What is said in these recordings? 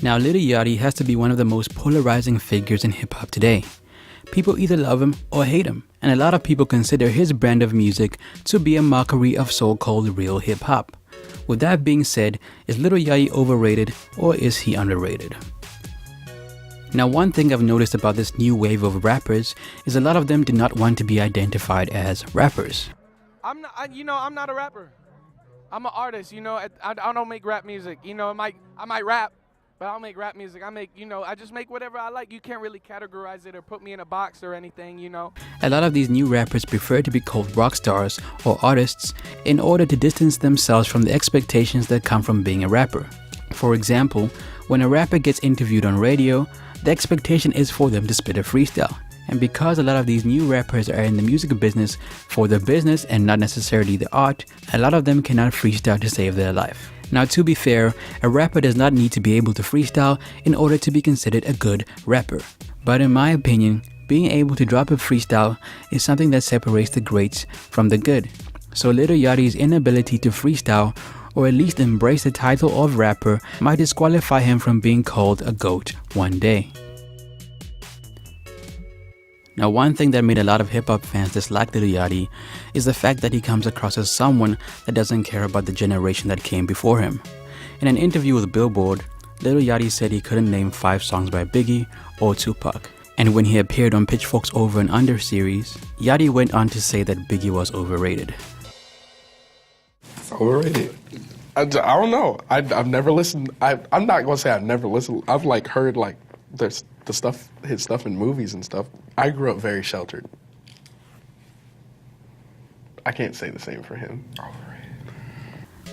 Now, Lil Yachty has to be one of the most polarizing figures in hip-hop today. People either love him or hate him, and a lot of people consider his brand of music to be a mockery of so-called real hip-hop. With that being said, is Lil Yachty overrated or is he underrated? Now, one thing I've noticed about this new wave of rappers is a lot of them do not want to be identified as rappers. I'm not a rapper. I'm an artist, I don't make rap music. I might rap, but I don't make rap music. I just make whatever I like. You can't really categorize it or put me in a box or anything. A lot of these new rappers prefer to be called rock stars or artists in order to distance themselves from the expectations that come from being a rapper. For example, when a rapper gets interviewed on radio, the expectation is for them to spit a freestyle. And because a lot of these new rappers are in the music business for the business and not necessarily the art, a lot of them cannot freestyle to save their life. Now, to be fair, a rapper does not need to be able to freestyle in order to be considered a good rapper. But in my opinion, being able to drop a freestyle is something that separates the greats from the good. So Lil Yachty's inability to freestyle, or at least embrace the title of rapper, might disqualify him from being called a GOAT one day. Now, one thing that made a lot of hip-hop fans dislike Lil Yachty is the fact that he comes across as someone that doesn't care about the generation that came before him. In an interview with Billboard, Lil Yachty said he couldn't name 5 songs by Biggie or Tupac. And when he appeared on Pitchfork's Over and Under series, Yachty went on to say that Biggie was overrated. Overrated? I don't know. I've never listened. I'm not gonna say I've never listened. I've heard there's his stuff in movies and stuff. I grew up very sheltered. I can't say the same for him.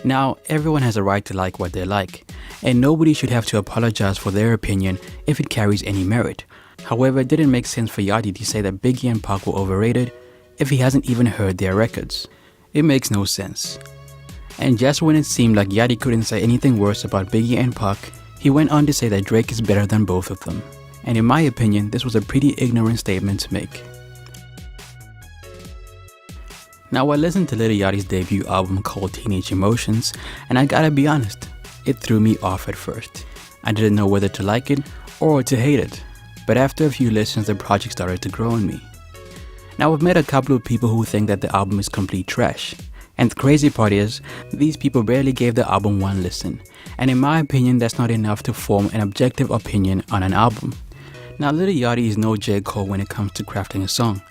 Now, everyone has a right to like what they like, and nobody should have to apologize for their opinion if it carries any merit. However, it didn't make sense for Yachty to say that Biggie and Pac were overrated if he hasn't even heard their records. It makes no sense. And just when it seemed like Yachty couldn't say anything worse about Biggie and Pac, he went on to say that Drake is better than both of them. And in my opinion, this was a pretty ignorant statement to make. Now, I listened to Lil Yachty's debut album called Teenage Emotions, and I gotta be honest, it threw me off at first. I didn't know whether to like it or to hate it, but after a few listens, the project started to grow on me. Now, I've met a couple of people who think that the album is complete trash. And the crazy part is, these people barely gave the album one listen. And in my opinion, that's not enough to form an objective opinion on an album. Now, Lil Yachty is no J. Cole when it comes to crafting a song.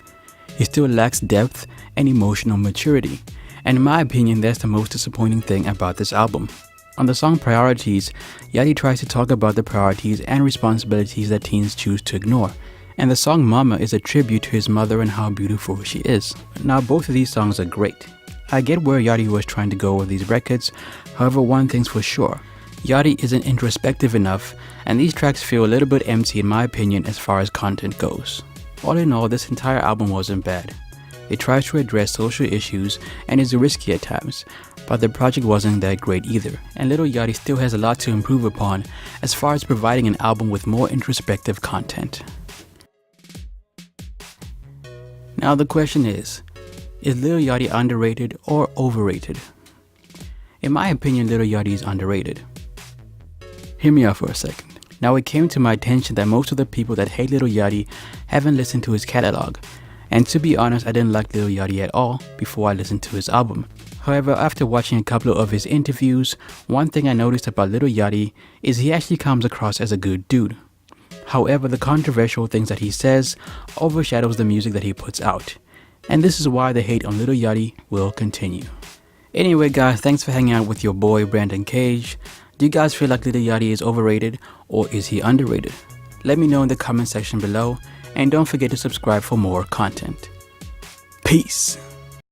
He still lacks depth and emotional maturity. And in my opinion, that's the most disappointing thing about this album. On the song Priorities, Yachty tries to talk about the priorities and responsibilities that teens choose to ignore. And the song Mama is a tribute to his mother and how beautiful she is. Now, both of these songs are great. I get where Yachty was trying to go with these records, however, one thing's for sure. Yachty isn't introspective enough, and these tracks feel a little bit empty in my opinion as far as content goes. All in all, this entire album wasn't bad. It tries to address social issues and is risky at times, but the project wasn't that great either, and Lil Yachty still has a lot to improve upon as far as providing an album with more introspective content. Now the question is Lil Yachty underrated or overrated? In my opinion, Lil Yachty is underrated. Hear me out for a second. Now, it came to my attention that most of the people that hate Lil Yachty haven't listened to his catalog. And to be honest, I didn't like Lil Yachty at all before I listened to his album. However, after watching a couple of his interviews, one thing I noticed about Lil Yachty is he actually comes across as a good dude. However, the controversial things that he says overshadows the music that he puts out. And this is why the hate on Lil Yachty will continue. Anyway guys, thanks for hanging out with your boy Brandon Cage. Do you guys feel like Lil Yachty is overrated or is he underrated? Let me know in the comment section below, and don't forget to subscribe for more content. Peace.